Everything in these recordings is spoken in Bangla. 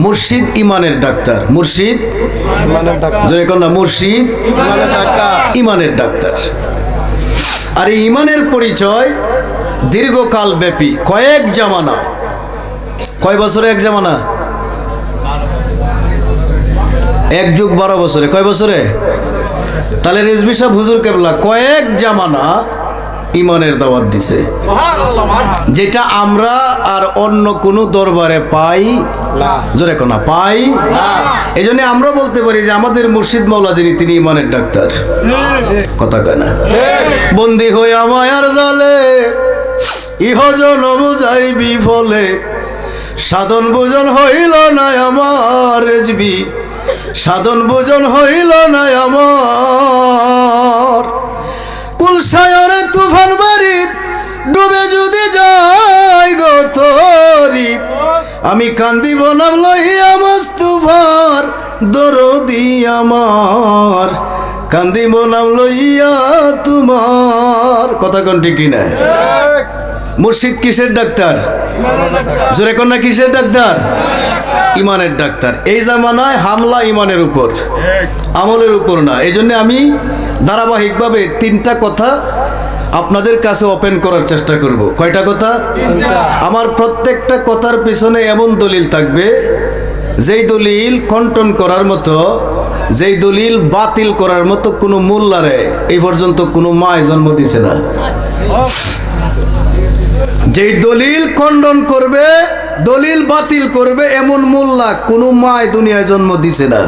মুর্শিদ ইমানের ডাক্তার, মুর্শিদ জোরে কোন না, মুর্শিদ ইমানের ডাক্তার। আর এই ইমানের পরিচয় দীর্ঘকাল ব্যাপী, কয়েক জামানা। কয় বছরে এক জামানা? এক যুগ 12 বছরে। কয় বছরে? তাহলে রেজভী সাহেব হুজুর কেবলা কয়েক জামানা ইমানের দাওয়াত দিছে, যেটা আমরা আর অন্য কোন দরবারে পাই জোরে কোনা পাই। এই জন্য আমরা বলতে পারি যে আমাদের মুর্শিদ মাওলা যিনি, তিনি ইমানের ডাক্তার। কথা কয় না? বন্দী হইয়া মায়ার জালে ইহ জনম যাই বিফলে, সাধন ভোজন হইল না আমার রেজভী, সাধন ভোজন হইল না আমার। কুলসায়রে তুফান বাড়ি ডুবে যদি যাই গো তরি, আমি কান্দিব নাম লইয়া মুস্তাফার দরদি আমার, কান্দিব নাম লইয়া তোমার। কথা কোন ঠিক কিনা? মুর্শিদ কিসের ডাক্তার? জোরে কোন না, কিসের ডাক্তার? ইমানের ডাক্তার। এই জামানায় হামলা ইমানের উপর, আমলের উপর না। এই জন্য আমি ধারাবাহিকভাবে 3টা কথা আপনাদের কাছে ওপেন করার চেষ্টা করব। কয়টা কথা? আমার প্রত্যেকটা কথার পিছনে এমন দলিল থাকবে, যেই দলিল খণ্ডন করার মতো, যেই দলিল বাতিল করার মতো কোনো মোল্লারে এই পর্যন্ত কোনো মায় জন্ম দিছে না। যেই দলিল খণ্ডন করবে, দলিল বাতিল করবে, এমন মোল্লা কোনো মায় দুনিয়ায় জন্ম দিছে না।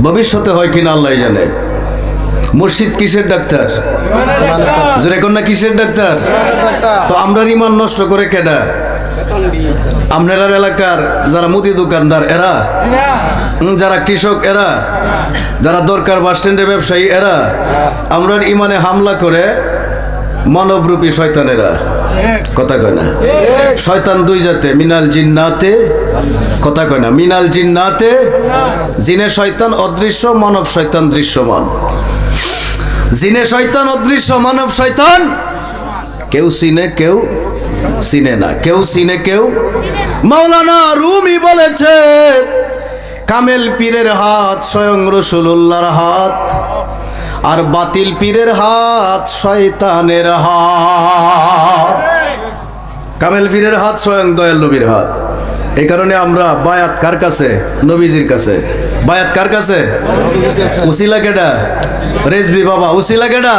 ভবিষ্যতে হয় কিনা আল্লাহ জানে। মুর্শিদ কিসের ডাক্তার? জোরে কোন না, কিসের ডাক্তার? তো আমরা ইমান নষ্ট করে কেডা? আপনার এলাকার যারা মুদি দোকানদার এরা, যারা কৃষক এরা, যারা দরকার বাস স্ট্যান্ডের ব্যবসায়ী এরা, আমরা ইমানে হামলা করে মানবরূপী শয়তানেরা। কথা কয় না? শয়তান 2 জাতে, মিনাল জিন্নাতে। কথা কয় না? মিনাল জিন্নাতে। জিনে শয়তান অদৃশ্য, মানব শয়তান দৃশ্যমান। জিনে শয়তান অদৃশ্য, মানব শয়তান কেউ চিনে কেউ চিনে না, কেউ চিনে কেউ। মাওলানা রুমি বলেছে, কামেল পীরের হাত স্বয়ং রাসূলুল্লাহর হাত, আর বাতিল পীরের হাত শয়তানের হাত। কামেল পীরের হাত স্বয়ং দয়াল নবীর হাত। এই কারণে আমরা বায়াত কার কাছে? নবীজির কাছে। বায়াত কার কাছে? উসিলা কেডা? রেজভী বাবা। উসিলা কেডা?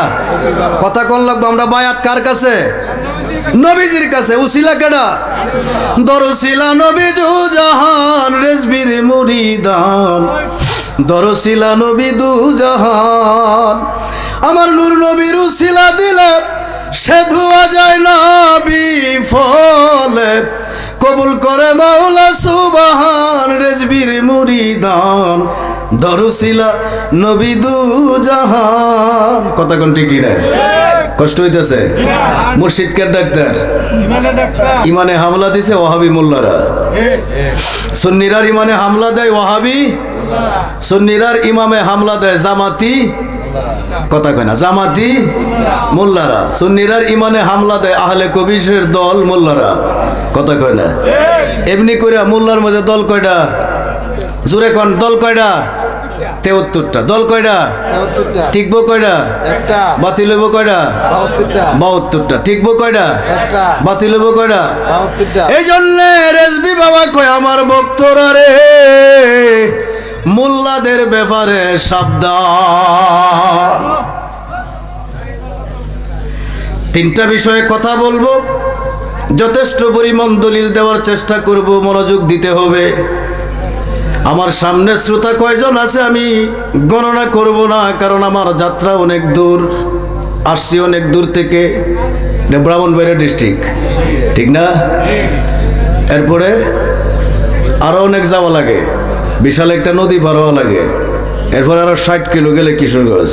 কথা কোন লাগবে? আমরা বায়াত কার কাছে? নবীজির কাছে। উসিলা কেডা? দরসিলা নবী জু জাহান, রেজভীর মুরিদান, দরসিলা নবী দু জাহান। আমার নূর নবীর উসিলা দিলে সে ধোয়া যায় না বিফলে, কবুল করে মাওলা সুবহান, রেজভীর মুরিদান, দরসিলা নবী দু জাহান। কথা কোন ঠিক কিনা? কষ্ট হইতেছে? মুর্শিদকার ডাক্তার ইমানে হামলা দিছে ওয়াহাবি মোল্লারা। সুন্নিরার ইমানে হামলা দেয় ওয়াহাবি, সুন্নিরার ইমামে হামলা দেয় জামাতি। কথা কয় না? জামাতি মোল্লারা। সুন্নিরার ইমানে হামলা দেয় আহলে কবিশের দল মোল্লারা। কথা কয় না? এমনি করে মোল্লার মধ্যে দল কয়টা? জোরে কোন, দল কয়টা? 73টা। দল কয়টা? ঠিকবো কয়টা? একটা। বাতিল হইব কয়টা? 72টা। ঠিকবো কয়টা? একটা। বাতিল হইব কয়টা? 72টা। এই জন্য রেজভী বাবা কয়, আমার ভক্তরা রে, মোল্লাদের ব্যাপারে সাবধান। 3টা বিষয়ে কথা বলবো, যথেষ্ট পরিমাণ দলিল দেওয়ার চেষ্টা করব, মনোযোগ দিতে হবে। আমার সামনে শ্রোতা কয়জন আছে আমি গণনা করব না, কারণ আমার যাত্রা অনেক দূর, আসছি অনেক দূর থেকে। ব্রাহ্মণবাড়িয়া ডিস্ট্রিক্ট, ঠিক না? এরপরে আরও অনেক যাওয়া লাগে, বিশাল একটা নদী পার হওয়া লাগে। এরপরে আরো 60 কিলো গেলে কিশোরগঞ্জ।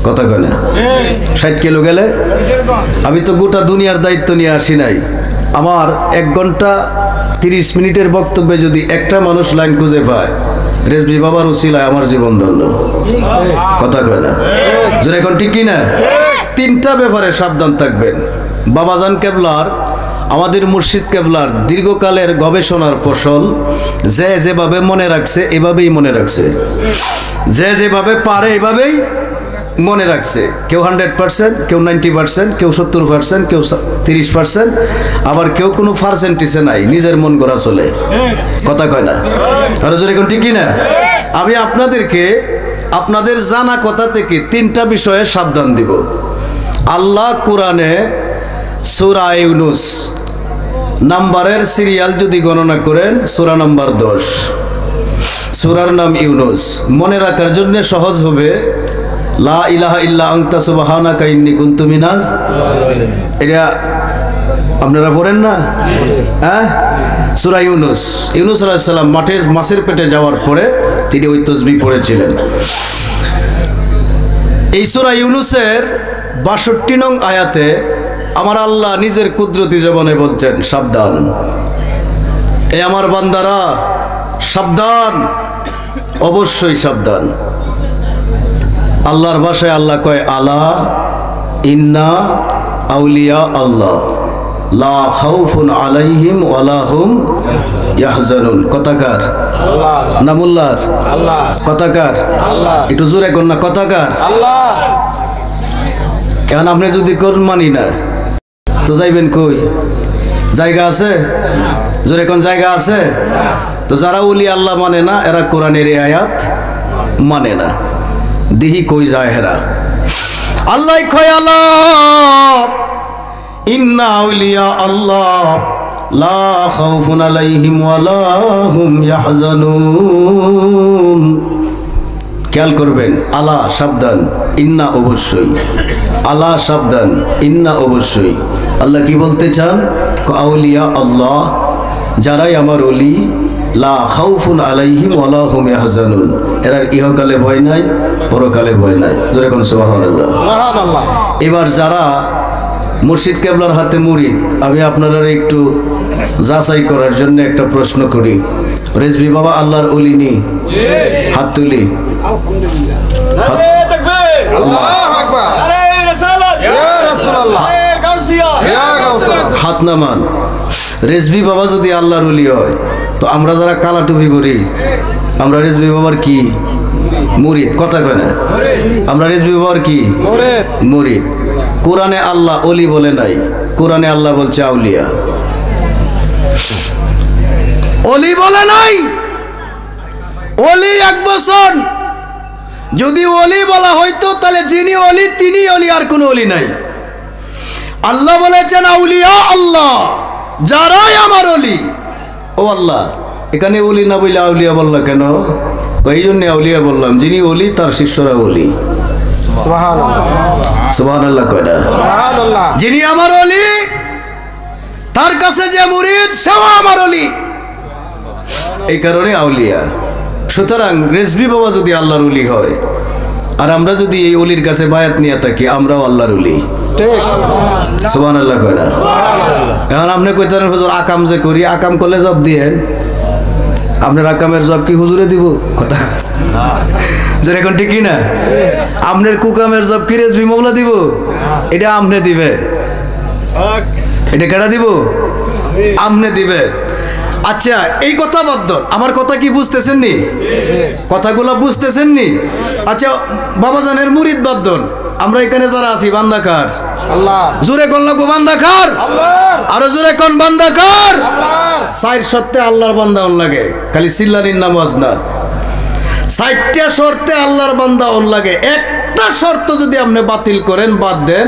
কথা কয় না? 60 কিলো গেলে। আমি তো গোটা দুনিয়ার দায়িত্ব নিয়ে আসি নাই। আমার 1 ঘন্টা 30 মিনিটের বক্তব্যে যদি একটা মানুষ লাইন খুঁজে পায়, রেজভী বাবার উসিলায় আমার জীবন ধন্য। কথা কয় না? জোরে এখন ঠিক কিনা? 3টা ব্যাপারে সাবধান থাকবেন। বাবাজান কেবলার আমাদের মুর্শিদ কেবলার দীর্ঘকালের গবেষণার ফসল। যে যেভাবে মনে রাখছে এভাবেই মনে রাখছে, যে যেভাবে পারে এভাবেই মনে রাখছে। কেউ 100%, কেউ 90%, কেউ 70%, কেউ 30%, আবার কেউ কোনো পার্সেন্টেজে নাই, নিজের মন গড়া চলে। কথা কয় না? আর জোরে কোন ঠিক না? আমি আপনাদেরকে আপনাদের জানা কথা থেকে 3টা বিষয়ে সাবধান দিব। আল্লাহ কোরআনে সূরা ইউনূস নাম্বারের সিরিয়াল যদি গণনা করেন, সূরা নাম্বার 10, সূরার নাম ইউনূস। মনে রাখার জন্য সহজ হবে, লা ইলাহা ইল্লা আনতা সুবহানাকা ইন্নী কুনতু মিনাজ। এটা আপনারা পড়েন না? হ্যাঁ, সূরা ইউনূস। ইউনূস আলাইহিস সালাম মাছের পেটে যাওয়ার পরে তিনি ওই তাসবিহ পড়েছিলেন। এই সূরা ইউনূসের ৬২ নং আয়াতে আমার আল্লাহ নিজের কুদরতি জবানে বলছেন, সাবধান এ আমার বান্দারা, সাবধান, অবশ্যই সাবধান। আল্লাহর ভাষায় আল্লাহ কয়, আলা ইন্না আউলিয়া আল্লাহ লা খাউফুন আলাইহিম ওয়ালা হুম ইয়াহজানুন। কথাকার আল্লাহ, নামুল্লাহর আল্লাহ। কথাকার আল্লাহ, একটু জোরে কোন না, কথাকার আল্লাহ। এখন আপনি যদি কোন মানি না তো যাইবেন কই? জায়গা আছে? জোরে কোন জায়গা আছে? তো যারা ওলি আল্লাহ মানে না, এরা কোরআনের এই আয়াত মানে না। দিহি কই যায় হেরা? আল্লাহ কয়, আল্লাহ ইন্না আউলিয়া আল্লাহ লা খাউফুন আলাইহিম ওয়ালা হুম ইয়াহজানুন। খেয়াল করবেন, আলা সাবধান, ইন্না অবশ্যই। আলা সাবধান, ইন্না অবশ্যই। আল্লাহ কি বলতে চান? আউলিয়া আল্লাহ, যারাই আমার ওলি, লা খাউফুন আলাইহিম ওয়ালা হুম ইয়াহজানুন, এরা ইহকালে ভয় নাই, পরকালে ভয় নাই। জোরে কোন সুবহানাল্লাহ, সুবহানাল্লাহ। এবার যারা মুর্শিদ কেবলার হাতে মুরিদ, আমি আপনারা একটু যাচাই করার জন্য একটা প্রশ্ন করি। রেজভী বাবা আল্লাহর ওলি নি? হাত তুলি। হাত নামান। রেজভী বাবা যদি আল্লাহর ওলি হয়, তো আমরা যারা কালা টুপি করি, আমরা রেজভী বাবার কি? মুরিদ। কথা কয় না? আমরা রেজভী বাবার কি? মুরিদ। কোরআনে আল্লাহ ওলি বলে নাই, কোরআনে আল্লাহ বলছে আউলিয়া। ওলি বলে নাই। ওলি এক বছর যদি ওলি বলা হইতো, তাহলে যিনি ওলি তিনি ওলি, আর কোন ওলি নাই। আল্লাহ বলেছেন আউলিয়া আল্লাহ, যারাই আমার ওলি। ও আল্লাহ, এখানে ওলি না বলে আউলিয়া বললা কেন? এই জন্য আউলিয়া বললাম, যিনি ওলি তার শিষ্যরা ওলি। সুবহানাল্লাহ কয় না? সুবহানাল্লাহ। যিনি আমার ওলি, তার কাছে যে মুরিদ সেও আমার ওলি, এই কারণে আউলিয়া। সুতরাং রেজভী বাবা যদি আল্লাহর ওলি হয়, আর আমরা যদি এই ওলির কাছে বায়াত নিয়ে থাকি, আমরাও আল্লাহর ওলি। ঠিক? সুবহানাল্লাহ কয় না? এখন আপনি কইতেন হুজুর আকাম যে করি, আকাম করলে জব দিয়েন, আপনার আকামের জব কি হুজুরে দিব? কথা জোরে এখন ঠিক না? আপনার কুকামের জব কি রেজভী মাওলা দিব? এটা আপনি দিবেন। এটা কেডা দিব? আপনি দিবেন। আচ্ছা, এই কথা বাদ, আমার কথা কি বুঝতেছেন নি? কথাগুলো বুঝতেছেন নি? আচ্ছা, বাবাজানের মুরিদ বাদ, আমরা এখানে যারা আছি, বান্দা কার? আল্লাহ। জোরে কোন লাগো বান্দা কার? আল্লাহ। আরো জোরে কোন বান্দা কার? আল্লাহ। সাইর সত্যে আল্লাহর বান্দা অন লাগে, খালি সিল্লানির নামাজ না। 60টা শর্তে আল্লাহর বান্দা অন লাগে। একটা শর্ত যদি আপনি বাতিল করেন, বাদ দেন,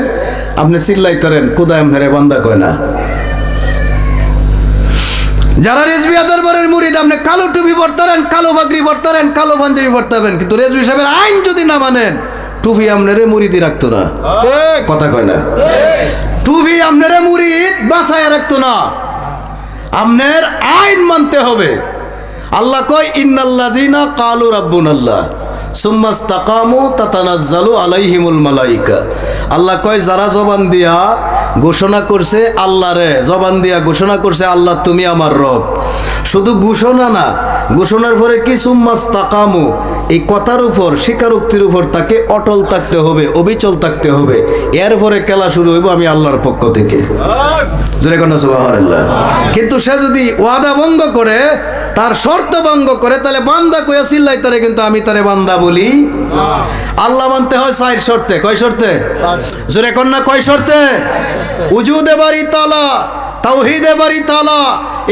আপনি চিল্লাইতেন কোদায় মেরে বান্দা কয় না। যারা রেজভী দরবারের মুরিদ, আপনি কালো টুপি পরতেন, কালো পাগড়ি পরতেন, কালো পাঞ্জাবি পরতেন, কিন্তু রেজভী সাহেবের আইন যদি না মানেন, টুপি আপনারে মুরিদি রাখতো না। কথা কয় না? টুপি আপনারে মুরিদ বাঁচায় রাখতো না। আপনার আইন মানতে হবে। আল্লাহ কয়, ইন্নাল্লাযিনা ক্বালু রাব্বুনাল্লাহ সুম্মা ইসতাকামু তাতানাজ্জালু আলাইহিমুল মালাইকা। আল্লাহ কয়, যারা জবান দিয়া ঘোষণা করছে আল্লাহরে, জবান দিয়া ঘোষণা করছে আল্লাহ তুমি আমার রব। শুধু ঘোষণা না, ঘোষণার পরে কি সুম্মাস্তাকামু, এই কথার উপর স্বীকারোক্তির উপর তাকে অটল থাকতে হবে, অবিচল থাকতে হবে। এরপরে খেলা শুরু হইব আমি আল্লাহর পক্ষ থেকে। সুবহানাল্লাহ। কিন্তু সে যদি ওয়াদা ভঙ্গ করে, তার শর্ত ভঙ্গ করে, তাহলে বান্দা কইয়া চিল্লাই তারে, কিন্তু আমি তারে বান্দা বলি। আল্লাহ মানতে হয় 4 শর্তে। কয় শর্তে? জোরে কন্যা কয় শর্তে? উজুদে বারি তাআলা, তাওহীদে বারি তাআলা,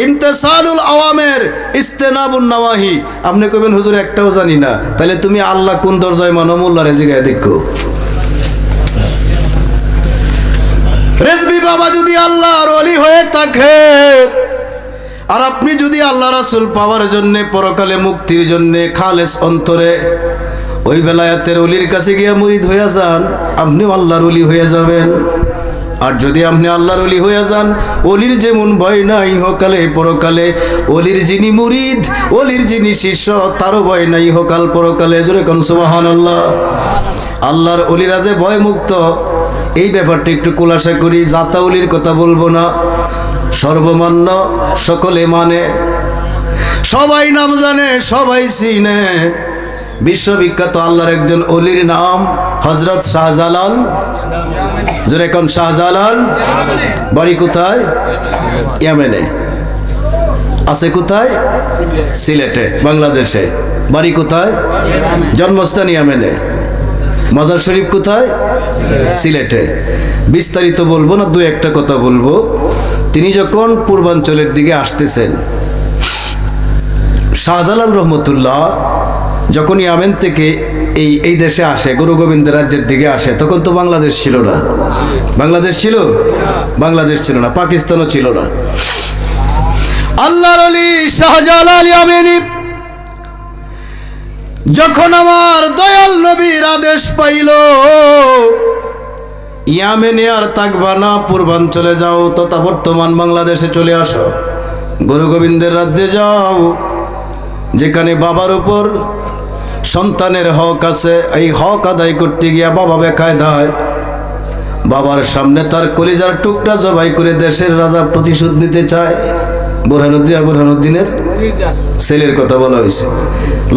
ইমতিসালুল আওয়ামির, ইজতিনাবুন নওয়াহি। আপনি কইবেন হুজুর একটাও জানি না, তাহলে তুমি আল্লাহ কোন দরজায় মানো মোল্লারে জিগায় দেখো। রেজবি বাবা যদি আল্লাহর ওলি হয়ে থাকে, আর আপনি যদি আল্লাহ রাসূল পাওয়ার জন্য, পরকালে মুক্তির জন্য খালেস অন্তরে ওই বেলায়েতের ওলির কাছে গিয়া মুরিদ হইয়া যান, আপনিও আল্লাহর ওলি হয়ে যাবেন। আর যদি আপনি আল্লাহর ওলি হইয়া যান, ওলির যেমন ভয় নাই ইহকালে পরকালে, ওলির যিনি মুরিদ, ওলির যিনি শিষ্য, তারও ভয় নাই ইহকাল পরকালে। জোরে কোন সুবহানাল্লাহ। আল্লাহর ওলিরা যে ভয় মুক্ত, এই ব্যাপারটা একটু খোলাসা করি। জাতা ওলির কথা বলবো না, সর্বমান্য, সকলে মানে, সবাই নাম জানে, সবাই চিনে। বিশ্ববিখ্যাত আল্লাহর একজন ওলির নাম হযরত শাহজালাল। জোরে কোন শাহজালাল। বাড়ি কোথায়? ইয়েমেনে। আছে কোথায়? সিলেটে, বাংলাদেশে। বাড়ি কোথায়? জন্মস্থান ইয়েমেনে। মাজার শরীফ কোথায়? সিলেটে। বিস্তারিত বলবো না, দু একটা কথা বলবো। তিনি যখন পূর্বাঞ্চলের দিকে আসতেছেন, শাহজালাল রহমতুল্লাহ যখন ইয়ামেন থেকে এই দেশে আসে, গুরু গোবিন্দ রাজ্যের দিকে আসে, তখন তো বাংলাদেশ ছিল না। বাংলাদেশ ছিল? বাংলাদেশ ছিল না, পাকিস্তানও ছিল না। আল্লাহর ওলি শাহজালাল ইয়ামেনি যখন আমার দয়াল নবীর আদেশ পাইল, ইয়ামেনে আর থাকবা না, পূর্বাঞ্চলে যাও, তথা বর্তমান বাংলাদেশে চলে আসো, গুরু গোবিন্দের রাজ্যে যাও, যেখানে বাবার উপর সন্তানের হক আছে। এই হক আদায় করতে গিয়া বাবা বেকায়দায় বাবার সামনে তার কলিজার টুকরা জবাই করে দেশের রাজা প্রতিশোধ নিতে চায়। বুরহানুদ্দিনের ছেলের কথা বলা হয়েছে।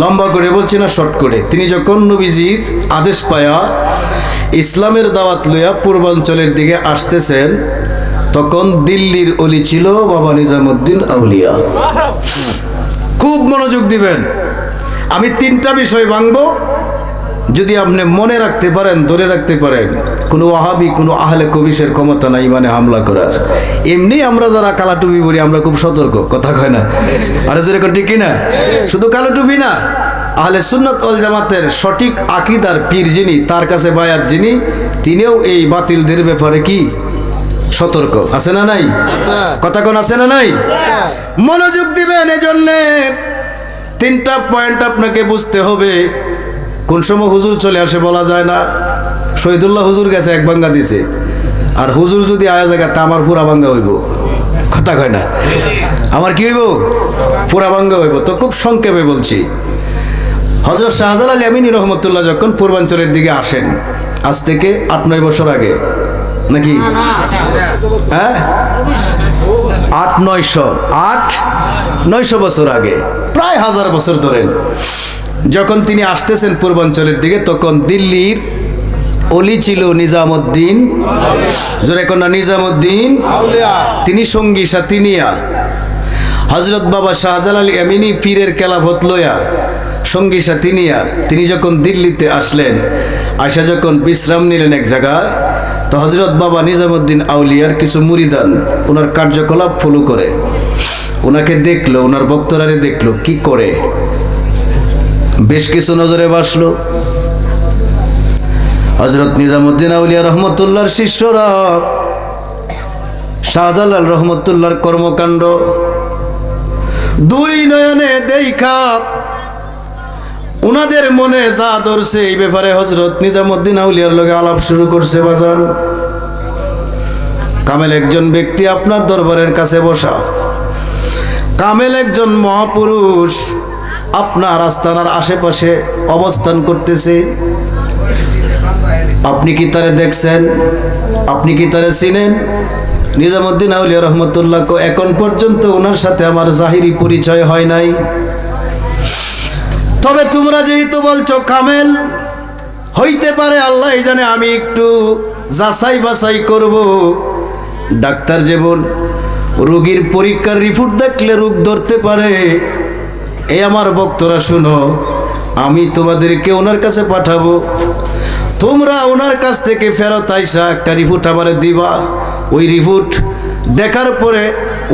লম্বা করে বলছি না, শর্ট করে। তিনি যখন নবীজির আদেশ পায়া ইসলামের দাওয়াত লইয়া পূর্বাঞ্চলের দিকে আসতেছেন, তখন দিল্লির অলি ছিল বাবা নিজামুদ্দিন আউলিয়া। খুব মনোযোগ দিবেন, আমি 3টা বিষয় ভাঙবো। যদি আপনি মনে রাখতে পারেন, ধরে রাখতে পারেন, কোনো ওয়াহাবি, কোনো আহলে কবিশের ক্ষমতা নাই মানে হামলা করার। এমনি আমরা যারা কালা টুপি পরি, আমরা খুব সতর্ক, কথা কয় না? আরে যেরকম ঠিক না, শুধু কালো টুপি না, আহলে সুন্নাত ওয়াল জামাতের সঠিক আকীদার পীর যিনি, তার কাছে বায়াত যিনি, তিনিও এই বাতিলদের ব্যাপারে কি সতর্ক। আছে না নাই? কথা কোন আছে না নাই? মনোযোগ দিবেন। এজন্যে 3টা পয়েন্ট আপনাকে বুঝতে হবে। কোন সময় হুজুর চলে আসে বলা যায় না। শহীদুল্লাহ হুজুর গেছে, 1 ভাঙ্গা দিছে, আর হুজুর যদি আয়া জায়গা, তা আমার পুরা ভাঙ্গা হইব। কথা কয় না? আমার কি হইব? পুরা ভাঙ্গা হইব। তো খুব সংক্ষেপে বলছি। হযরত শাহজালাল ইয়ামিনী রহমতুল্লাহ যখন পূর্বাঞ্চলের দিকে আসেন, আজ থেকে 8-9 বছর আগে, নাকি? হ্যাঁ, 8-900 বছর আগে, প্রায় 1000 বছর ধরেন। যখন তিনি আসতেছেন পূর্বাঞ্চলের দিকে, তখন দিল্লির অলি ছিল নিজামুদ্দিন। জোরে কোন নিজামুদ্দিন। তিনি সঙ্গী সাথী নিয়া হযরত বাবা শাহজালাল ইয়ামিনী পীরের খেলাফত লয়া, সঙ্গী সাথী নিয়া তিনি যখন দিল্লিতে আসলেন, আয়সা যখন বিশ্রাম নিলেন এক জায়গায়, তো হযরত বাবা নিজামুদ্দিন আউলিয়ার কিছু মুরিদান ওনার কার্যকলাপ ফলো করে, ওনাকে দেখলো, ওনার বক্তরারে দেখলো কি করে, বেশ কিছু নজরে বাসলো। হযরত নিজামুদ্দিন আউলিয়া রহমতুল্লাহর শিষ্যরা শাহজালাল রহমতুল্লাহর কর্মকাণ্ড 2 নয়নে দেখা উনাদের মনে যা ধরছে, এই ব্যাপারে হযরত নিজামুদ্দিন আউলিয়ার লগে আলাপ শুরু করছে। বাজান, কামেল একজন ব্যক্তি আপনার দরবারের কাছে বসা, কামেল একজন মহাপুরুষ আপনার আস্তানার আশেপাশে অবস্থান করতেছে। আপনি কি তারে দেখছেন? আপনি কি তারা চিনেন? নিজামুদ্দিন আউলিয়া রহমতুল্লাহ এখন পর্যন্ত ওনার সাথে আমার জাহিরি পরিচয় হয় নাই। তবে তোমরা যেহেতু বলছো কামেল, হইতে পারে আল্লাহ জানে, আমি একটু যাচাই বাছাই করব। ডাক্তার যেমন রোগীর পরীক্ষার রিপোর্ট দেখলে রোগ ধরতে পারে, এই আমার ভক্তরা শুনো, আমি তোমাদেরকে ওনার কাছে পাঠাবো। তোমরা ওনার কাছ থেকে ফেরত আইসা একটা রিপোর্ট আমারে দিবা। ওই রিপোর্ট দেখার পরে,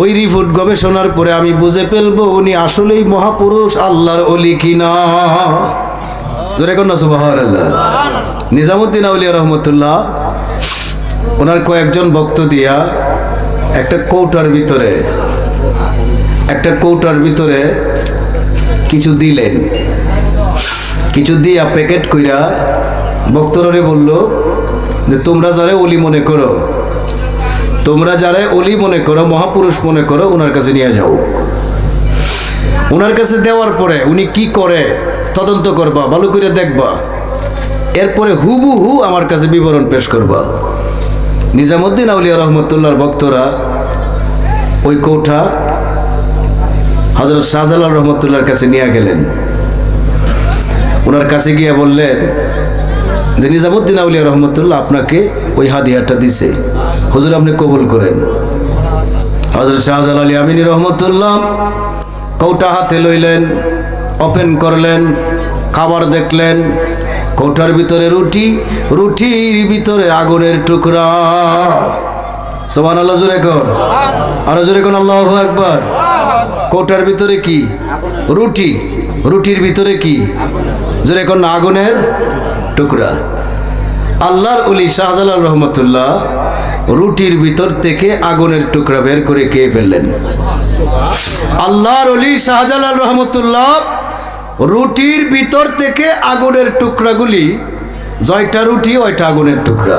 ওই রিপোর্ট গবেষণার পরে আমি বুঝে ফেলবো উনি আসলেই মহাপুরুষ আল্লাহর ওলি কিনা। জোরে কোন সুবহানাল্লাহ। নিজামুদ্দিন আউলিয়া রহমতুল্লাহ ওনার কয়েকজন ভক্ত দিয়া একটা কৌটার ভিতরে কিছু দিলেন। কিছু দিয়া প্যাকেট কইরা ভক্তরে বলল যে তোমরা যারা অলি মনে করো, মহাপুরুষ মনে করো, ওনার কাছে নিয়ে যাও। ওনার কাছে দেওয়ার পরে উনি কি করে তদন্ত করবা, ভালো করে দেখবা, এরপরে হুবহু আমার কাছে বিবরণ পেশ করবা। নিজামুদ্দিন আউলিয়া রহমতুল্লাহর ভক্তরা ওই কৌটা হযরত শাহজালাল রহমতুল্লাহর কাছে নিয়ে গেলেন। ওনার কাছে গিয়ে বললেন যে নিজামুদ্দিন আউলিয়া রহমতুল্লাহ আপনাকে ওই হাদিয়াটা দিছে, হুজুর আপনি কবুল করেন। হযরত শাহজালাল ইয়ামিনী রহমতুল্লাহ কৌটা হাতে লইলেন, ওপেন করলেন, খাবার দেখলেন। কৌটার ভিতরে রুটির ভিতরে আগুনের টুকরা। সুবহানাল্লাহ জোরে কোন, আর জোরে কোন আল্লাহু আকবার। কৌটার ভিতরে কি? রুটির ভিতরে কি? জোরে কোন আগুনের টুকরা। আল্লাহর ওলি শাহজালাল রহমতুল্লাহ রুটির ভিতর থেকে আগুনের টুকরা বের করে খেয়ে ফেললেন। আল্লাহর ওলি শাহজালাল রহমতুল্লাহ রুটির ভিতর থেকে আগুনের টুকরাগুলি, জয়টা রুটি ওইটা আগুনের টুকরা,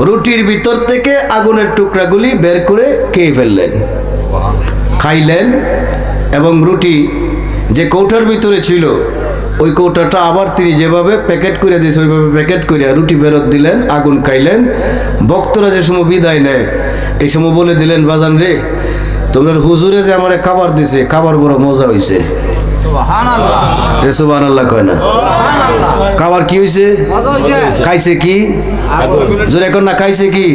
রুটির ভিতর থেকে আগুনের টুকরাগুলি বের করে খেয়ে ফেললেন, খাইলেন। এবং রুটি যে কৌটার ভিতরে ছিল ওই কৌটাটা আবার তিনি যেভাবে প্যাকেট করে দিয়েছে ওইভাবে প্যাকেট করে রুটি ফেরত দিলেন, আগুন খাইলেন। ভক্তরা যে সময় বিদায় নেয় এই সময় বলে দিলেন, বাজান রে তোমরা হুজুরে যে আমার খাবার দিছে, খাবার বড় মজা হয়েছে। সুবহানাল্লাহ কয় না? খাবার কি হয়েছে? খাইছে কি? জোরে কোন না, খাইছে কি?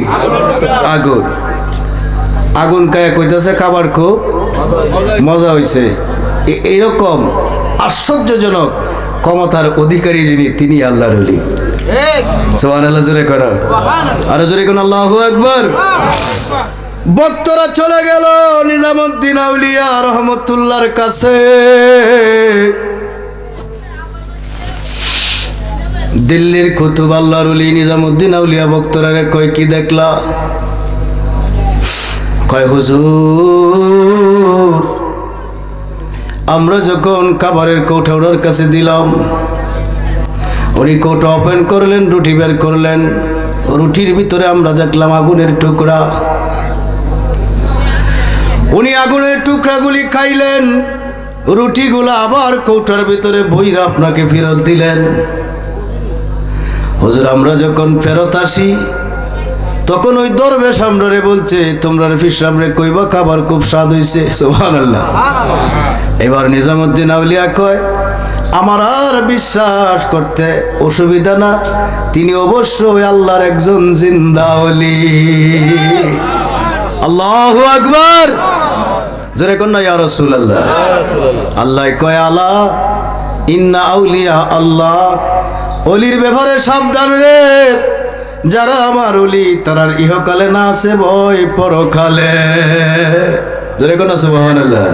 আগুন। আগুন খায় কইতাছে খাবার খুব মজা হয়েছে। এইরকম আশ্চর্যজনক ক্ষমতার অধিকারী যিনি, তিনি আল্লাহর ওলি। সুবহানাল্লাহ জোরে কর, আর জোরে কোন আল্লাহু আকবার। ভক্তরা চলে গেল নিজামুদ্দিন আউলিয়া রহমতুল্লাহর কাছে। দিল্লির কুতুব আল্লাহর ওলি নিজামুদ্দিন আউলিয়া ভক্তরা কয় কি দেখলা? কয় হুজুর আমরা যখন খাবারের কৌটা ওনার কাছে দিলাম, উনি কৌটা ওপেন করলেন, রুটি বের করলেন। রুটির ভিতরে আমরা দেখলাম আগুনের টুকরা। উনি আগুনের টুকরাগুলি খাইলেন, রুটিগুলো আবার কৌটার ভিতরে বইরা আপনাকে ফেরত দিলেন। হুজুর আমরা যখন ফেরত আসি তখন ওই দরবেশ আমরারে বলছে তোমরা ফির সামনে কইবা খাবার খুব স্বাদ হইছে। সুবহানাল্লাহ। এবার নিজামুদ্দিন আউলিয়া কয় আমার আর বিশ্বাস করতে অসুবিধা না, তিনি অবশ্যই আল্লাহর একজন জিন্দা ওলি। আল্লাহু আকবার। জোরে কোন না ইয়া রাসূলুল্লাহ। আল্লাহ কয় আলা ইন্না আউলিয়া আল্লাহ, ওলির ব্যাপারে সাবধান রে, যারা আমার ওলি তারার ইহকালে না আছে ভয় পরকালে। জোরে কোন সুবহানাল্লাহ।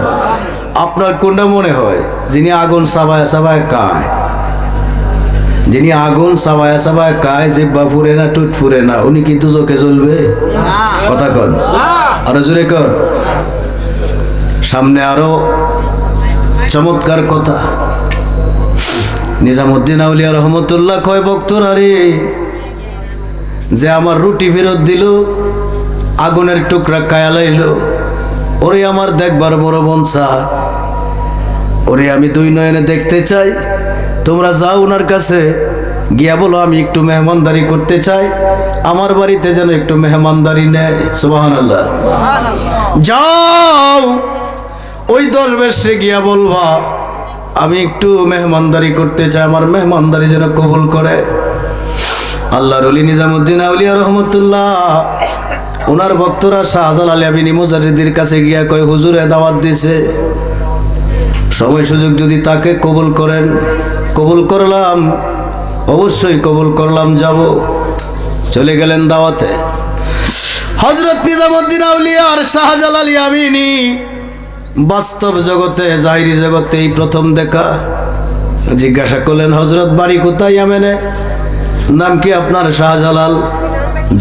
আপনার কোনটা মনে হয় যিনি আগুন সাবায় সাবায় খায়, যিনি আগুন সাবায় সাবায় খায়, যে বাপুরে না টুট ফুরে না, উনি কিন্তু চোখে জ্বলবে? কথা কন, আরো জোরে কন। সামনে আরো চমৎকার কথা। নিজামুদ্দিন আউলিয়া রহমতুল্লাহ কয় ভক্তরা রে, যে আমার রুটি ফেরত দিল, আগুনের টুকরা কায়া লাইল, ওরে আমার দেখবার বড় মনসা, ওরে আমি দুই নয়নে দেখতে চাই। তোমরা যাও ওনার কাছে গিয়া বলো আমি একটু মেহমানদারি করতে চাই, আমার বাড়িতে যেন একটু মেহমানদারি নেয়। সুবহানাল্লাহ। যাও ওই দরবেশে গিয়া বলবা আমি একটু মেহমানদারি করতে চাই, আমার মেহমানদারি যেন কবুল করে। আল্লাহর ওলি নিজামুদ্দিন আউলিয়া রহমতুল্লাহ ওনার ভক্তরা শাহজালাল আমিনী মুজাদ্দিদের কাছে গিয়া কয় হুজুরে দাওয়াত দিছে, সময় সুযোগ যদি তাকে কবুল করেন। কবুল করলাম, অবশ্যই কবুল করলাম, যাব। চলে গেলেন দাওয়াতে। হযরত নিজামুদ্দিন আউলিয়া আর শাহজালাল আমিনী বাস্তব জগতে জাহিরি জগতে এই প্রথম দেখা। জিজ্ঞাসা করলেন হযরত বাড়ি কোথায়? ইয়ামেনে। নাম কি আপনার? শাহজালাল।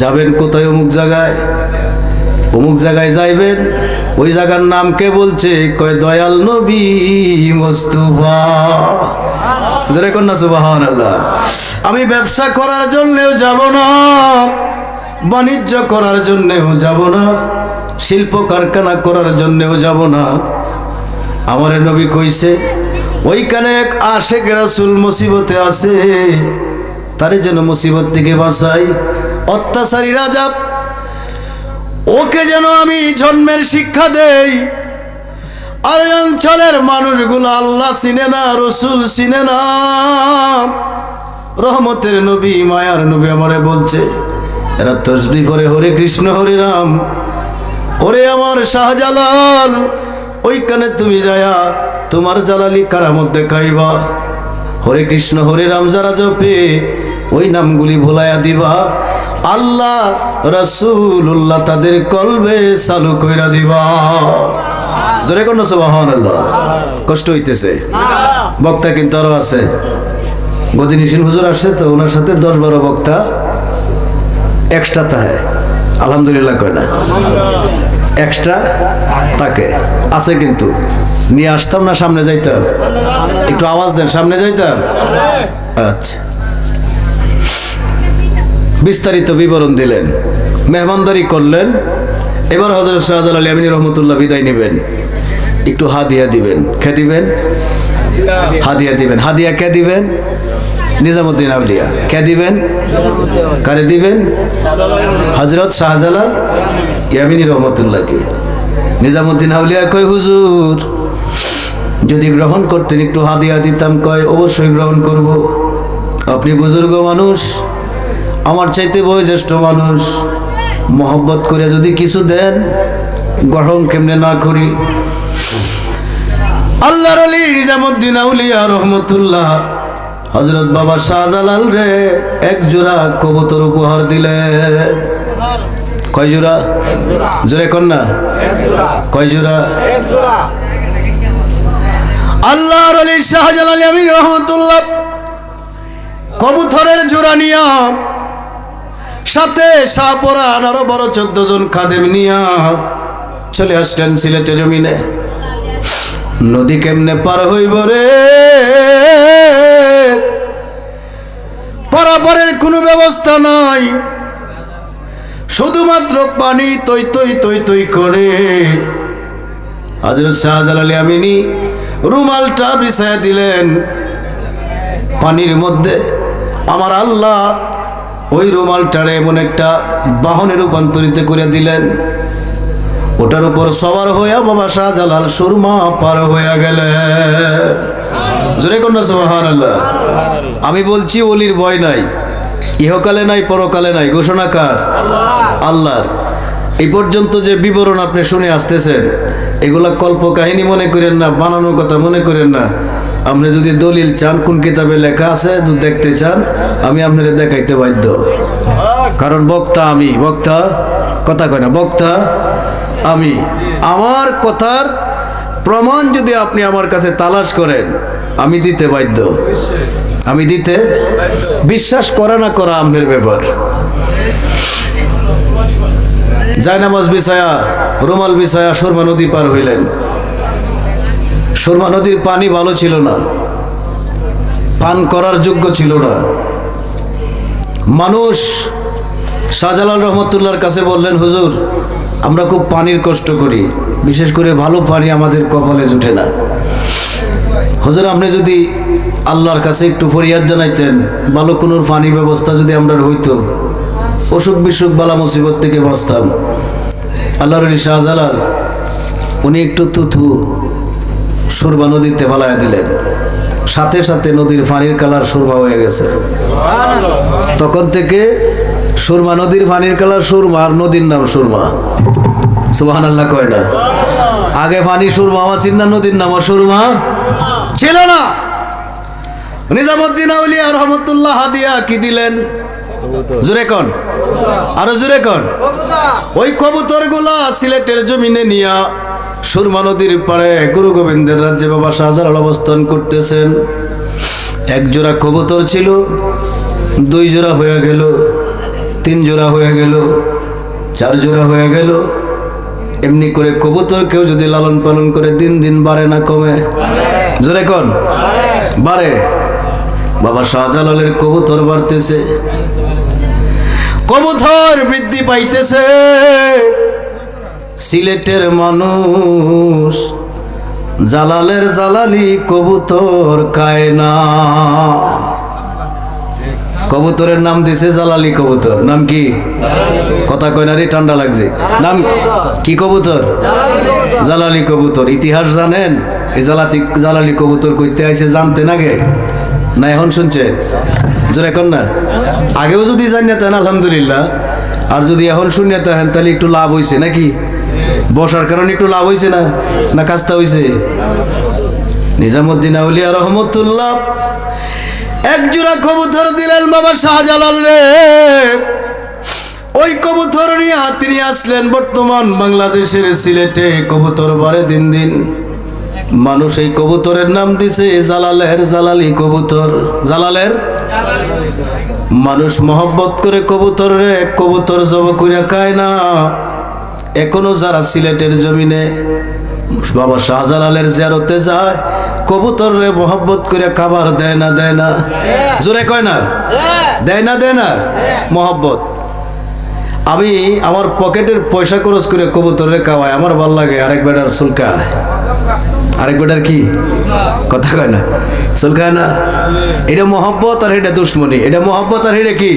যাবেন কোথায়? অমুক জায়গায়। অমুক জায়গায় যাইবেন, ওই জায়গার নাম কে বলছে? কয় দয়াল নবী মুস্তাফা। জোরে কন্যা সুবহানাল্লাহ। আমি ব্যবসা করার জন্যও যাব না, বাণিজ্য করার জন্যও যাব না, শিল্প কারখানা করার জন্যও যাব না। আমার নবী কইছে ওইখানে এক আশেক রাসূল মুসিবতে আছে, তারে যেন মুসিবত থেকে বাঁচাই। অত্যাচারী রাজা, ওকে যেন আমি জন্মের শিক্ষা দেই। আর অঞ্চলের মানুষগুলো আল্লাহ চিনে না, রসুল চিনে না। রহমতের নবী, মায়ার নবী আমারে বলছে এরা তসবিহ পড়ে হরে কৃষ্ণ হরে রাম। ওরে আমার শাহজালাল, ওইখানে তুমি যায়া তোমার জালালি কারামত দেখাইবা। হরে কৃষ্ণ হরে রাম যারা জপে ওই নামগুলি ভুলাইয়া দিবা, আল্লাহ রাসূলুল্লাহ তাদের কলবে চালু কইরা দিবা। জোরে কোন সুবহানাল্লাহ। কষ্ট হইতেছে? বক্তা কিন্তু আরো আছে। গদিনিসিন হুজুর আসছে তো, ওনার সাথে 10-12 বক্তা এক্সট্রা থাকে। আলহামদুলিল্লাহ কয় না, এক্সট্রা থাকে আছে। কিন্তু নিয়ে আসতাম না, সামনে যাইতাম। একটু আওয়াজ দেন, সামনে যাইতাম। আচ্ছা, বিস্তারিত বিবরণ দিলেন, মেহমানদারি করলেন। এবার হযরত শাহজালাল আমিনী রহমতুল্লাহ বিদায় নেবেন। একটু হাদিয়া দিবেন। কে দিবেন? হাদিয়া দিবেন। হাদিয়া কে দিবেন? নিজামুদ্দিন আউলিয়া। কে দিবেন? কারে দিবেন? হযরত শাহজালাল আমিনী রহমতুল্লাহকে। নিজামুদ্দিন আউলিয়া কয় হুজুর যদি গ্রহণ করতেন একটু হাদিয়া দিতাম। কয় অবশ্যই গ্রহণ করব। আপনি বুজুর্গ মানুষ, আমার চাইতে বয়োজ্যেষ্ঠ মানুষ, মহব্বত করে যদি কিছু দেন গ্রহণ কেমনে না করি। আল্লাহর ওলি নিজামুদ্দিন আউলিয়া রহমতুল্লাহ হযরত বাবা শাহজালাল রে এক জোড়া কবুতর উপহার দিলেন। কয় জোড়া? জোরে কর না। কয় জোড়া? আল্লাহর ওলি শাহজালাল আমিনী রহমতুল্লাহ কবুতরের জোড়া নিয়া সাথে শাহপরান আরো বড় 14 জন খাদেম নিয়া চলে আসলেন সিলেটের জমিনে। নদী কেমনে পার হইব রে? পারাপারের কোনো ব্যবস্থা নাই, শুধুমাত্র পানি তৈ তৈ তৈ তৈ করে। হযরত শাহজালাল আমিনী রুমালটা বিছায়া দিলেন পানির মধ্যে। আমার আল্লাহ ওই রুমালটারে এমন একটা বাহনে রূপান্তরিত করে দিলেন, ওটার উপর সবার হইয়া বাবা শাহজালাল সুরমা পার হইয়া গেলেন। জোরে কন্যা সুবহানাল্লাহ। আমি বলছি ওলির ভয় নাই, ইহকালে নাই, পরকালে নাই। ঘোষণা কার? আল্লাহর। এই পর্যন্ত যে বিবরণ আপনি শুনে আসতেছেন, এগুলা কল্প কাহিনী মনে করেন না, বানানোর কথা মনে করেন না। আপনি যদি দলিল চান, কোন কিতাবে লেখা আছে যদি দেখতে চান, আমি আপনাদের দেখাইতে বাধ্য। কারণ বক্তা আমি, বক্তা কথা কয় না, বক্তা আমি। আমার কথার প্রমাণ যদি আপনি আমার কাছে তালাশ করেন, আমি দিতে বাধ্য। আমি দিতে, বিশ্বাস করা না করা আপনার ব্যাপার। জায়নামাজ বিছায়া, রুমাল বিছায়া সুরমা নদী পার হইলেন। সুরমা নদীর পানি ভালো ছিল না, পান করার যোগ্য ছিল না। মানুষ শাহজালাল রহমতুল্লাহর কাছে বললেন হুজুর আমরা খুব পানির কষ্ট করি, বিশেষ করে ভালো পানি আমাদের কপালে জুটে না। হুজুর আপনি যদি আল্লাহর কাছে একটু ফরিয়াদ জানাইতেন, ভালো কোনো পানির ব্যবস্থা যদি আমরা হইতো। অসুখ বিসুখ বালা মুসিবত থেকে বাঁচতাম। আল্লাহর ওলি শাহজালাল উনি একটু তুথু সুরমা নদীতে ফালাইয়া দিলেন, সাথে সাথে নদীর পানির কালার সুরমা হয়ে গেছে। তখন থেকে সুরমা নদীর পানির কালার সুরমা, আর নদীর নাম সুরমা। সুবহানাল্লাহ কয় না? আগে পানি সুরমা ছিল না, নদীর নাম সুরমা ছিল না। নিজামুদ্দিন আউলিয়া রহমতুল্লাহ হাদিয়া কি দিলেন? জোরে কোন, আরো জোরে কোন। ওই কবুতর গুলা সিলেটের জমিনে নিয়া সুরমা নদীর পারে গুরু গোবিন্দের রাজ্যে বাবা শাহজালাল অবস্থান করতেছেন। এক জোড়া কবুতর ছিল, 2 জোড়া হয়ে গেল, 3 জোড়া হয়ে গেল, 4 জোড়া হয়ে গেল। এমনি করে কবুতর কেউ যদি লালন পালন করে দিন দিন বাড়ে না কমে? জোরে কোন, বাড়ে। বাবা শাহজালালের কবুতর বাড়তেছে, কবুতর বৃদ্ধি পাইতেছে। সিলেটের মানুষ জালালের জালালি কবুতর খায় না। কবুতরের নাম দিছে জালালি কবুতর। নাম কি? কথা কয় না রে, ঠান্ডা লাগছে। নাম কি কবুতর? জালালি কবুতর। ইতিহাস জানেন? এই জালালি কবুতর কইতে আইছে জানতেন আগে না এখন শুনছেন? জোরে এখন না? আগেও যদি জানিয়েতেন আলহামদুলিল্লাহ, আর যদি এখন শুনিয়েতেন তাহলে একটু লাভ হয়েছে নাকি? বসার কারণে একটু লাভ হয়েছে না, না কাজটা হয়েছে? নিজামুদ্দিন আউলিয়া রহমতুল্লাহ এক জোড়া কবুতর দিলেন বাবা শাহজালাল রে। ওই কবুতর নিয়ে তিনি আসলেন বর্তমান বাংলাদেশের সিলেটে। কবুতর বাড়ে দিন দিন, মানুষ এই কবুতরের নাম দিছে জালালের জালালি কবুতর। জালালের মানুষ মহব্বত করে কবুতর রে, কবুতর জব কইরা খায় না। এখনো যারা সিলেটের জমিনে বাবা শাহজালালের জিয়ারতে যায়, কবুতর রে মহব্বত করে খাবার দেয় না? দেয় না? জোরে কয় না? দেয় না? দেয় না? মহব্বত। আমি আমার পকেটের পয়সা খরচ করে কবুতর রে খাওয়াই, আমার ভাল লাগে। আরেক বেটার সুলকায়, আরেক বেটার কি কথা কয় না, সুলকায় না। এটা মহব্বত আর এটা দুশ্মনী। এটা মহব্বত আর এটা কি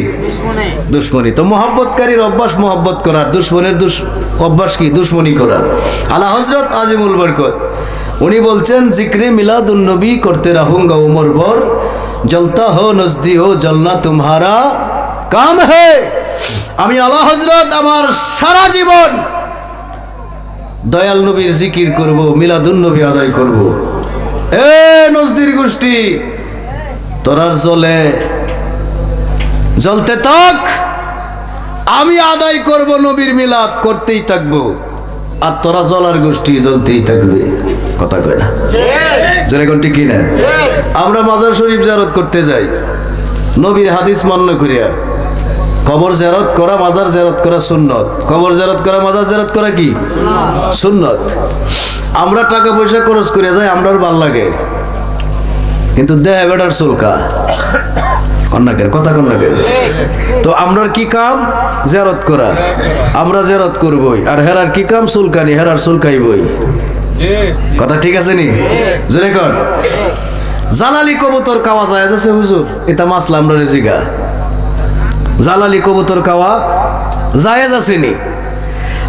দুশ্মনী। তো মহব্বতকারীর অভ্যাস মহব্বত করার, দুশ্মনের অভ্যাস কি দুশ্মনী করার। আলা হযরত আজিমুল বরকত উনি বলছেন, জিক্রে মিলাদুন নবী করতে রাহুঙ্গা উমর ভর, জলতা হো নজদি হো জলনা তুমহারা কাম হে। আমি আলা হযরত আমার সারা জীবন দয়াল নবীর জিকির করব, মিলাদুন নবী আদায় করব। এ নজদির গোষ্ঠী, তোরার জলে জ্বলতে থাক, আমি আদায় করব নবীর মিলাদ করতেই থাকবো, আর তোরা জ্বলার গোষ্ঠী জ্বলতেই থাকবে। কথা কয় না? জোরে কোন ঠিক কিনা? আমরা মাজার শরীফ জিয়ারত করতে যাই, নবীর হাদিস মান্য করিয়া। কবর জিয়ারত করা, মাজার জিয়ারত করা সুন্নত। কবর জিয়ারত করা, মাজার জিয়ারত করা কি সুন্নত। আমরা টাকা পয়সা খরচ করে যাই, আমরার ভাল লাগে, কিন্তু দেহ বেটার চুলকা কন্যাকের কথা কন্যাকের। তো আমরার কি কাম? জিয়ারত করা। আমরা জিয়ারত করবই, আর হেরার কি কাম? চুলকানি। হেরার চুলকাইবই। কথা ঠিক আছে নি? জোরে কর। জালালি কবুতর খাওয়া যায় আছে হুজুর? এটা মাসলা আমরা রেজিগা। জালালি কবুতর খাওয়া জায়েজ আছে নি?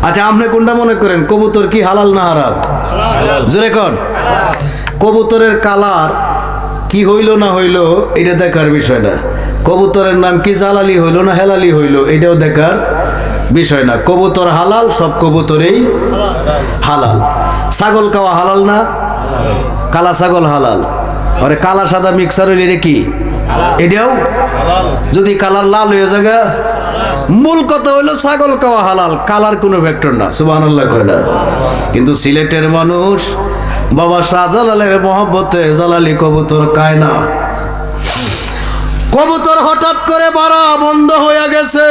আচ্ছা, আপনি কোনটা মনে করেন, কবুতর কি হালাল না হারাম? জোরে কর। কবুতরের কালার কি হইল না হইল এটা দেখার বিষয় না। কবুতরের নাম কি জালালি হইল না হেলালি হইল এটাও দেখার বিষয় না। কবুতর হালাল, সব কবুতরেই হালাল। ছাগল খাওয়া হালাল না? কালা ছাগল হালাল। আরে কালা সাদা মিক্সার হইলে এটা কি? এটাও যদি কালার লাল হয়ে যায়, মূল কথা হইলো ছাগল খাওয়া হালাল, কালার কোনো ফ্যাক্টর না। সুবহানাল্লাহ কয় না? কিন্তু সিলেটের মানুষ বাবা শাহজালালের মহব্বতে জালালি কবুতর খায় না। কবুতর হঠাৎ করে বাড়া বন্ধ হয়ে গেছে,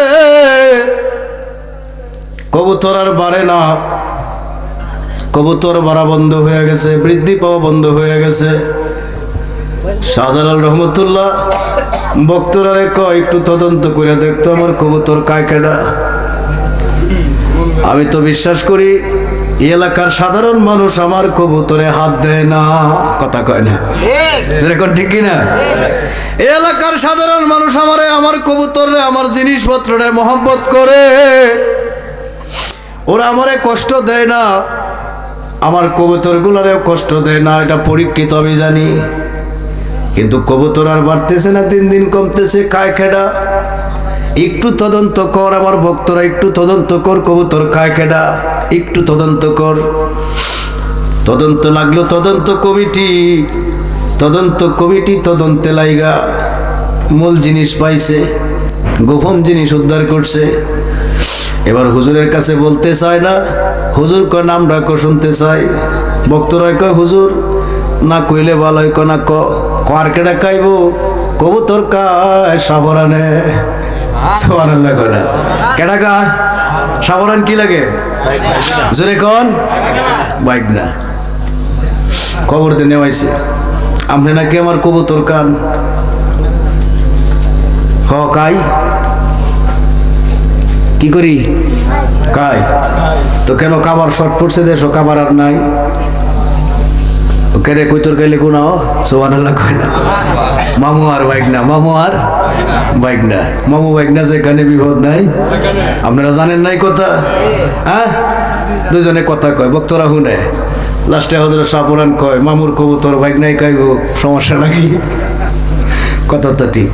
কবুতর আর বাড়ে না। কবুতর বাড়া বন্ধ হয়ে গেছে, বৃদ্ধি পাওয়া বন্ধ হয়ে গেছে। শাহজালাল রহমতুল্লাহ বক্তরা একটু তদন্ত করে দেখতো আমার কবুতর কায় কেডা। আমি তো বিশ্বাস করি এই এলাকার সাধারণ মানুষ আমার কবুতরে হাত দেয় না, কথা কয় না, যেরকম ঠিক কিনা? এই এলাকার সাধারণ মানুষ আমার কবুতরে আমার জিনিসপত্রে মহব্বত করে, ওরা আমারে কষ্ট দেয় না, আমার কবুতরগুলোরেও কষ্ট দেয় না, এটা পরীক্ষিত আমি জানি। কিন্তু কবুতর আর বাড়তেছে না, দিন দিন কমতেছে, খায় খেডা। একটু তদন্ত কর আমার ভক্তরা, একটু তদন্ত কর, কবুতর খায় খেডা, একটু তদন্ত কর। তদন্ত লাগলো তদন্ত কমিটি, তদন্তে লাইগা মূল জিনিস পাইছে, গোপন জিনিস উদ্ধার করছে। এবার হুজুরের কাছে বলতে চায় না, হুজুর কয় নাম রাখো, শুনতে চাই। ভক্তরা কয় হুজুর না কইলে ভালো হয়, না কার কেডা খাইব? কবুতর কায় সাবরানে, সুবহানাল্লাহ কয় না, কেডা খায় সাবরান? কি লাগে জোরে কোন? বাইক না, খবর দিয়ে নেওয়াইছে আপনি নাকি আমার কবুতর কান। হ কাই, কি করি কাই তো কেন? কাবার শর্ট পড়ছে, দেশ কাবার আর নাই, কেরে কইতর গাইলে গুনা? সুবহানাল্লাহ কয় না। মামু আর বাইক না, মামু আর বাইক না, মামু বাইক না, যেখানে বিপদ নাই। আপনারা জানেন নাই কথা? হ্যাঁ, দুজনে কথা কয়, ভক্তরা শুনে। লাস্টে হযরত শাহপুরান কয় মামুর কবুতর বাইক নাই খাইব, সমস্যা নাকি? কথা তো ঠিক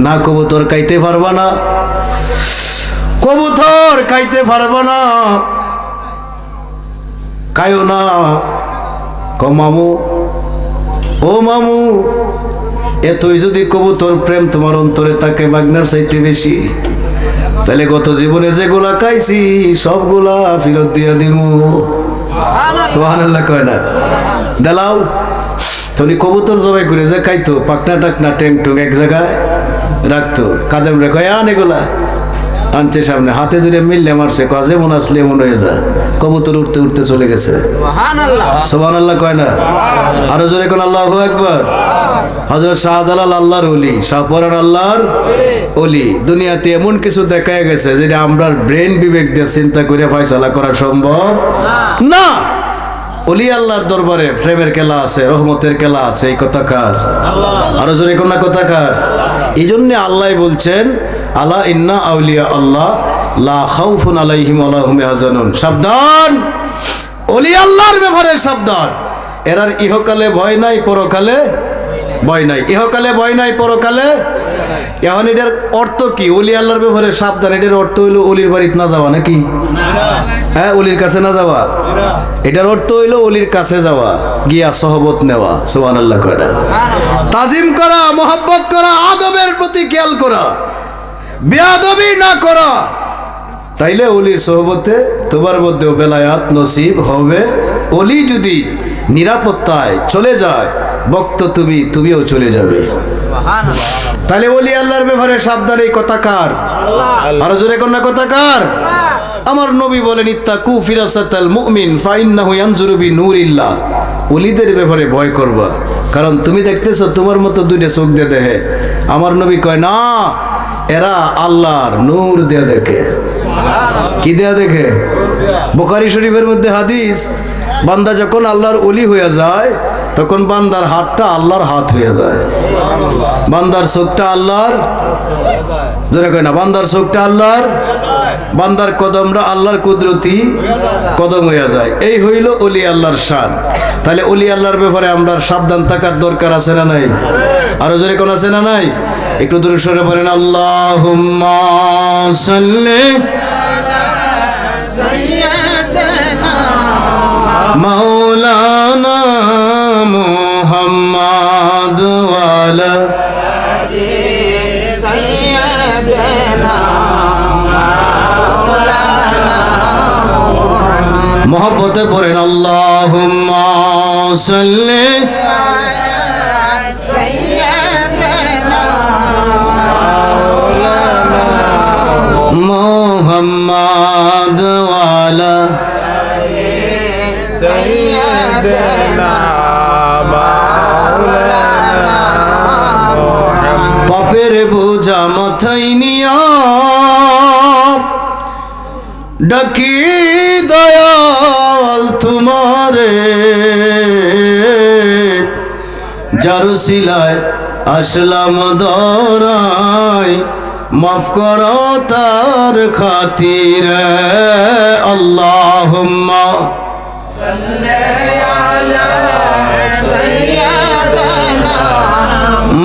না, কবুতর খাইতে পারবা না, কবুতর খাইতে পারবা না, খাইও না। মামু, ও মামু, এতই যদি কবুতর প্রেম তোমার অন্তরে থাকে বাগনার চাইতে বেশি, তাহলে গত জীবনে যেগুলা খাইছি সবগুলা ফেরত দিয়া দিমু। সুবহানাল্লাহ কয় না? দেলাও তনি কবুতর জবাই করে যে খাইতো, পাকনা টাকনা ট্যাং টুং এক জায়গায় রাখতো, কাদেম রে কয় আন, এগুলা আনছে সামনে, হাতে ধরে মিললে মারছে, কাজে মন আসলে মন হয়ে যায়, কবুতর উঠতে উঠতে চলে গেছে। সুবহানাল্লাহ কয় না? আরো জোরে কোন আল্লাহু আকবার। হযরত শাহজালাল আল্লাহর ওলি, শাহপরান আল্লাহর ওলি। দুনিয়াতে এমন কিছু দেখা গেছে যেটা আমরা ব্রেন বিবেক দিয়ে চিন্তা করে ফয়সালা করা সম্ভব না। ওলি আল্লাহর দরবারে প্রেমের খেলা আছে, রহমতের খেলা আছে, এই কথা কার? আরো জোরে কোন কথা কার? এই জন্য আল্লাহ বলছেন আলা ইন্না আউলিয়া আল্লাহ লা খাউফুন আলাইহিম ওয়া লা হুম ইয়াহজানুন। সাবধান, ওলি আল্লাহর ব্যাপারে সাবধান, এরার ইহকালে ভয় নাই, পরকালে ভয় নাই। ইহকালে ভয় নাই, পরকালে। এখন এটার অর্থ কি? ওলি আল্লাহর ব্যাপারে সাবধান, এটার অর্থ হইলো ওলির বাড়িতে না যাওয়া নাকি? হ্যাঁ, ওলির কাছে না যাওয়া, এটার অর্থ হইলো ওলির কাছে যাওয়া, গিয়া সহবত নেওয়া। সুবহানাল্লাহ কয়টা? তাজিম করা, মহব্বত করা, আদবের প্রতি খেয়াল করা, বেয়াদবি না করা, তাইলে ওলির সহবতে তোমার মধ্যেও বেলায়াত নসিব হবে। ওলি যদি নিরাপত্তায় চলে যায়, ভক্ত তুমিও চলে যাবে। তাহলে ওলি আল্লাহর ব্যাপারে সাবধান, এই কথা কার? আরো জোরে কোন কথা কার? আমার নবী বলেন ইত্তাকু ফিরাসাতাল মুমিন ফাইন্নাহু ইয়ানজুরু বিনূরিল্লাহ। ওলিদের ব্যাপারে ভয় করবা, কারণ তুমি দেখতেছো তোমার মতো দুইটা চোখ দিয়ে দেখে। আমার নবী কয় না, এরা আল্লাহর নূর দিয়ে দেখে। কি দেয়া দেখে? বুখারী শরীফের মধ্যে হাদিস, বান্দা যখন আল্লাহর ওলি হয়ে যায় তখন বান্দার হাতটা আল্লাহর হাত হয়ে যায়, বান্দার চোখটা আল্লাহর, যারা কয় না বান্দার চোখটা আল্লাহর, বান্দার কদমরা আল্লাহর কুদরতি কদম হয়ে যায়। এই হইল ওলি আল্লাহর শান। তাহলে ওলি আল্লাহর ব্যাপারে আমরা সাবধান থাকার দরকার আছে না নাই? আরো জোরে কোন আছে না নাই? একটু দূরে সরে পড়েন, আল্লাহুম্মা সাল্লি মাওলানা মুহাম্মদ ওয়ালা মহব্বতে পড়েন, আল্লাহুম্মা সাল্লি মুহাম্মদ ওয়ালা পাপের বোঝা মাথায় নিয়া ডাকি দয়া যার সিলায় আসলাম দরাই মাফ করো তার খাতিরে আল্লাহুম্মা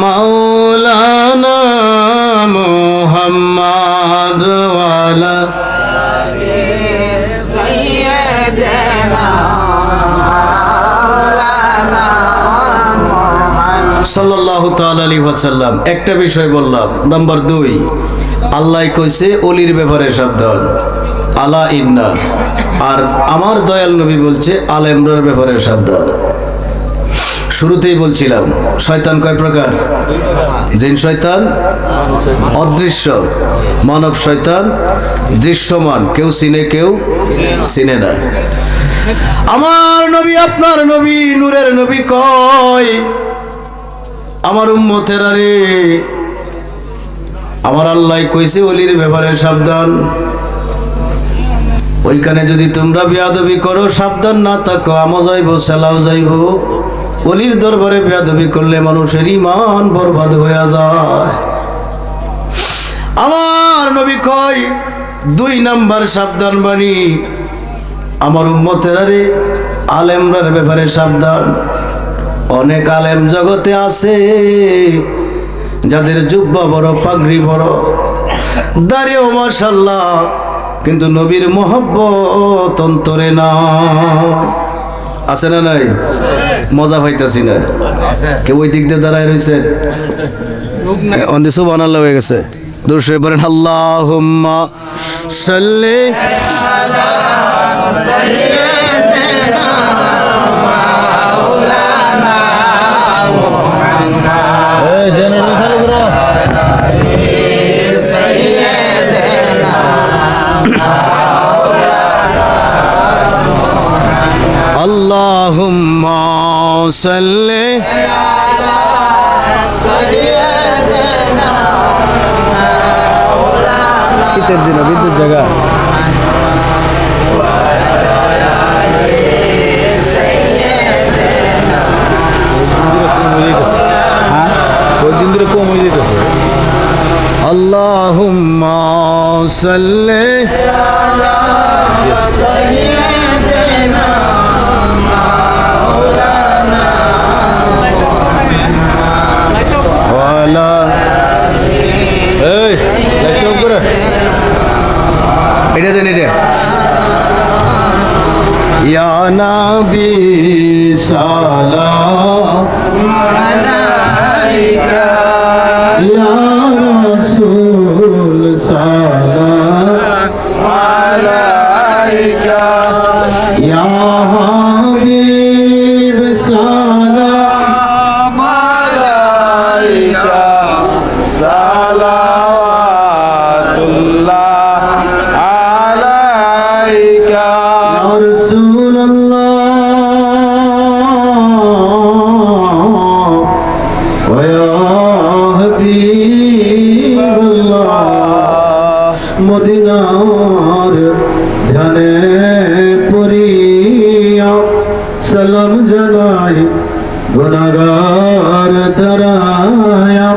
মাওলানা মুহাম্মদ ওয়ালা সাল্লাল্লাহু তাআলা আলাইহি ওয়াসাল্লাম। একটা বিষয় বললাম। নাম্বার 2, আল্লাহ কইছে অলির ব্যাপারে সাবধান, আলা ইন্না। আর আমার দয়াল নবী বলছে আলেমরার ব্যাপারে সাবধান। শুরুতেই বলছিলাম শয়তান কয় প্রকার? জিন শয়তান অদৃশ্য, মানব শয়তান দৃশ্যমান, কেউ চিনে কেউ চিনে না। আমার নবী আপনার নবী নূরের নবী কয় আমার উম্মতেরা রে, আমার আল্লাহ কইছে ওলির ব্যাপারে সাবধান। ওইখানে যদি তোমরা বেয়াদবি করো, সাবধান না থাকো, আমও যাইব সেলাও যাইব। ওলির দরবারে বেয়াদবি করলে মানুষের ঈমান বরবাদ হয়ে যায়। আমার নবী কয় 2 নাম্বার সাবধান বাণী, আমার উম্মতেরা রে আলেমরার ব্যাপারে সাবধান। অনেক আলেম জগতে আছে যাদের জুব্বা বড়, পাগড়ি বড়, দাড়িও মাশাআল্লাহ, কিন্তু নবীর মহব্বত অন্তরে নাই। আছে না নাই? মজা পাইতাছি না। কেউ ওই দিক দিয়ে দাঁড়ায় রয়েছেন, অন্ধে সুবহানাল্লাহ হয়ে গেছে। দূরে বলেন আল্লাহুম্মা সাল্লি আলা সাইয়্যিদিনা মাওলানা মুহাম্মদ। এই জেনারেল চালু করো। সাইয়্যিদিনা মাওলানা আল্লাহুম্মা সাল্লি আলা সাইয়্যিদিনা মাওলানা। শীতের দিনে বিদ্যুৎ জায়গা কম হয়ে যেতেছে। আল্লাহুম্মা সাল্লি আলা সাইয়্যিদিনা মাওলানা ওয়ালা। এই লাইট অফ করে এটা দেন, এটা ইয়া নবী সালাম আলাইকা ইয়া রাসূল সালাম আলাইকা ইয়া হাবিব সালাম আলাইকা সালাওয়াতুল্লাহ আলাইকা ইয়া রাসূলুল্লাহ ওয়া ইয়া হাবিবাল্লাহ। মদিনার ধ্যানে পড়িয়া সালাম জানাই গুনাহগার তারায়া,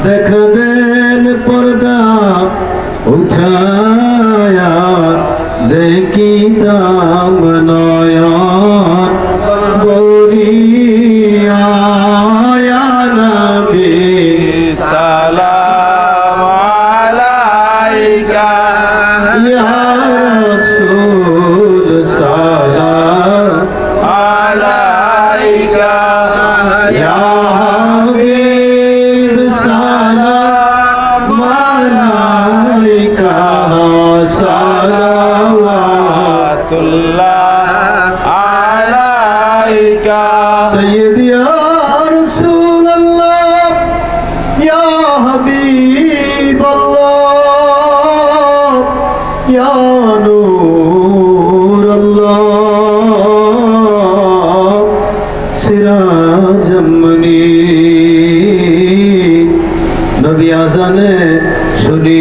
দেখা দেন পর্দা উঠায়া দেখিতাম নয়ন বরিয়া। ইয়া নবী সালাম আলাইকা ইয়া রাসূল সালাম আলাইকা ইয়া হাবিব সালাম আলাইকা সালাওয়াতুল্লাহ আলাইকা সাইয়্যিদি ইয়া রাসূলুল্লাহ ইয়া হাবিবাল্লাহ ইয়া নূরাল্লাহ সিরাজাম মুনীর। নবী আজানে শুনি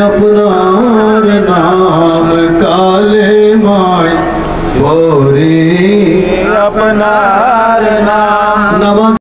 আপনার নাম, কালেমায় পড়ি আপনার নাম।